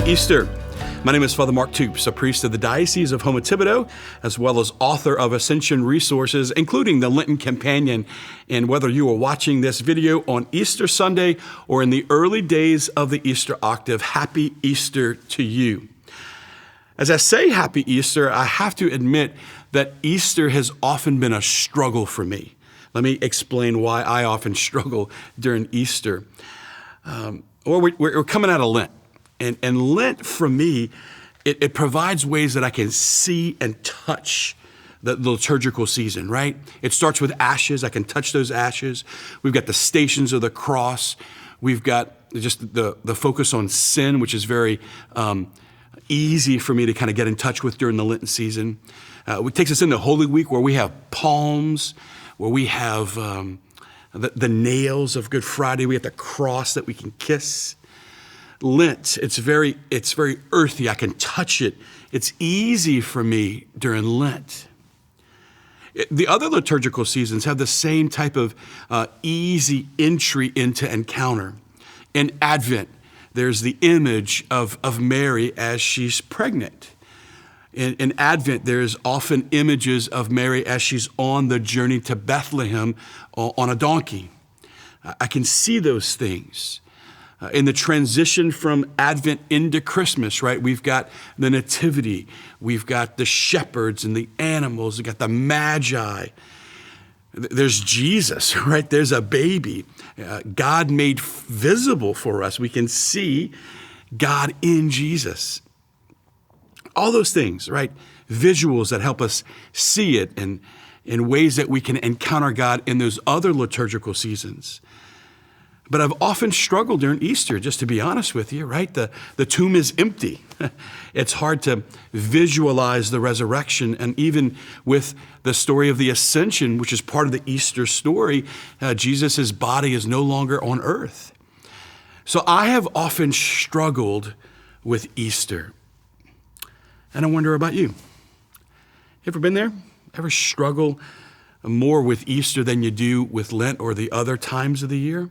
Easter. My name is Father Mark Toups, a priest of the Diocese of Houma-Thibodaux, as well as author of Ascension resources, including the Lenten Companion. And whether you are watching this video on Easter Sunday or in the early days of the Easter octave, happy Easter to you. As I say happy Easter, I have to admit that Easter has often been a struggle for me. Let me explain why I often struggle during Easter. We're coming out of Lent. And Lent, for me, it provides ways that I can see and touch the liturgical season, right? It starts with ashes. I can touch those ashes. We've got the stations of the cross. We've got just the focus on sin, which is very easy for me to kind of get in touch with during the Lenten season. It takes us into Holy Week, where we have palms, where we have the nails of Good Friday. We have the cross that we can kiss. Lent, it's very earthy. I can touch it. It's easy for me during Lent. The other liturgical seasons have the same type of easy entry into encounter. In Advent, there's the image of Mary as she's pregnant. In Advent, there's often images of Mary as she's on the journey to Bethlehem on a donkey. I can see those things. In the transition from Advent into Christmas, right, we've got the nativity, we've got the shepherds and the animals, we've got the magi. There's Jesus, right? There's a baby. God made visible for us. We can see God in Jesus. All those things, right? Visuals that help us see it, and in ways that we can encounter God in those other liturgical seasons. But I've often struggled during Easter, just to be honest with you, right? The tomb is empty. It's hard to visualize the resurrection. And even with the story of the Ascension, which is part of the Easter story, Jesus' body is no longer on earth. So I have often struggled with Easter. And I wonder about you. Ever been there? Ever struggle more with Easter than you do with Lent or the other times of the year?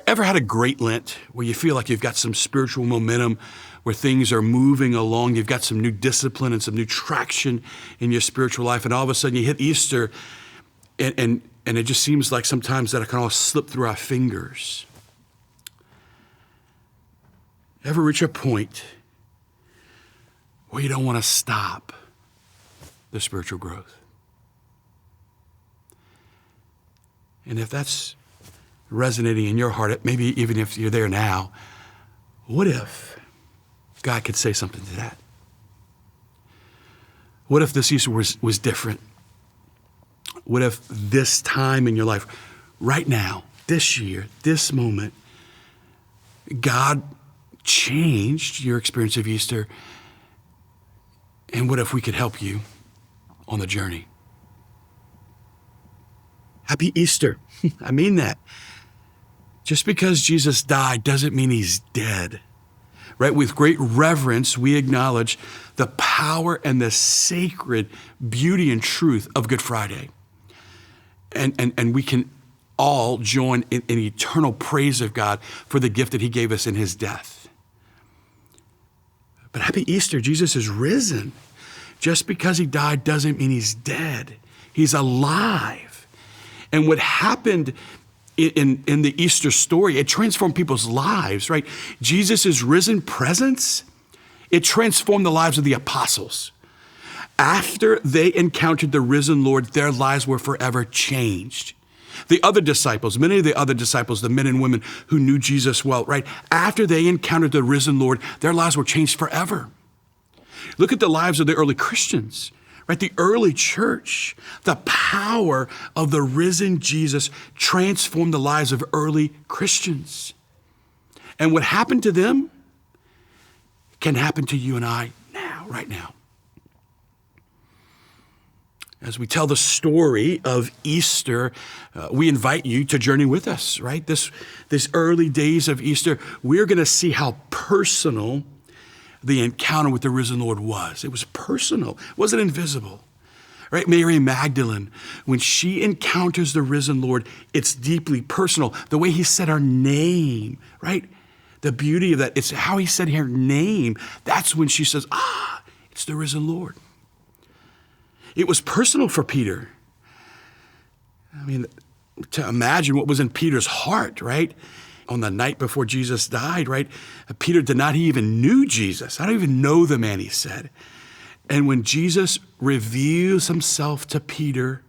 Ever had a great Lent where you feel like you've got some spiritual momentum, where things are moving along, you've got some new discipline and some new traction in your spiritual life, and all of a sudden you hit Easter and it just seems like sometimes that it can all slip through our fingers? Ever reach a point where you don't want to stop the spiritual growth? And if that's resonating in your heart, maybe even if you're there now, what if God could say something to that? What if this Easter was different? What if this time in your life, right now, this year, this moment, God changed your experience of Easter? And what if we could help you on the journey? Happy Easter. I mean that. Just because Jesus died doesn't mean he's dead, right? With great reverence, we acknowledge the power and the sacred beauty and truth of Good Friday. And we can all join in eternal praise of God for the gift that he gave us in his death. But happy Easter, Jesus is risen. Just because he died doesn't mean he's dead. He's alive. And what happened in the Easter story, it transformed people's lives, right? Jesus' risen presence, it transformed the lives of the apostles. After they encountered the risen Lord, their lives were forever changed. The other disciples, many of the other disciples, the men and women who knew Jesus well, right? After they encountered the risen Lord, their lives were changed forever. Look at the lives of the early Christians. Right, the early church, the power of the risen Jesus transformed the lives of early Christians. And what happened to them can happen to you and I now, right now. As we tell the story of Easter, we invite you to journey with us, right? This early days of Easter, we're going to see how personal the encounter with the risen Lord was. It was personal. It wasn't invisible. Right? Mary Magdalene, when she encounters the risen Lord, it's deeply personal. The way he said her name, right? The beauty of that, it's how he said her name. That's when she says, it's the risen Lord. It was personal for Peter. I mean, to imagine what was in Peter's heart, right? On the night before Jesus died, right? Peter did not even knew Jesus. I don't even know the man, he said. And when Jesus reveals himself to Peter,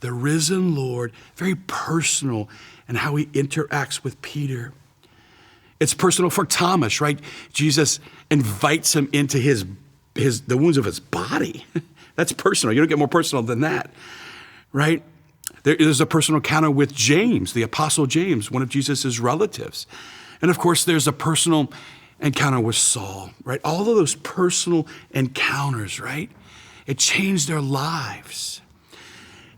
the risen Lord, very personal in how he interacts with Peter. It's personal for Thomas, right? Jesus invites him into the wounds of his body. That's personal. You don't get more personal than that, right? There's a personal encounter with James, the Apostle James, one of Jesus' relatives. And of course, there's a personal encounter with Saul, right? All of those personal encounters, right? It changed their lives.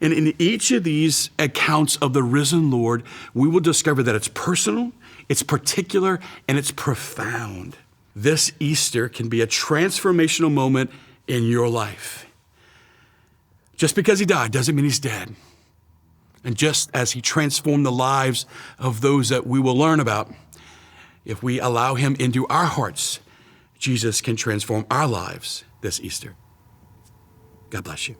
And in each of these accounts of the risen Lord, we will discover that it's personal, it's particular, and it's profound. This Easter can be a transformational moment in your life. Just because he died doesn't mean he's dead. And just as he transformed the lives of those that we will learn about, if we allow him into our hearts, Jesus can transform our lives this Easter. God bless you.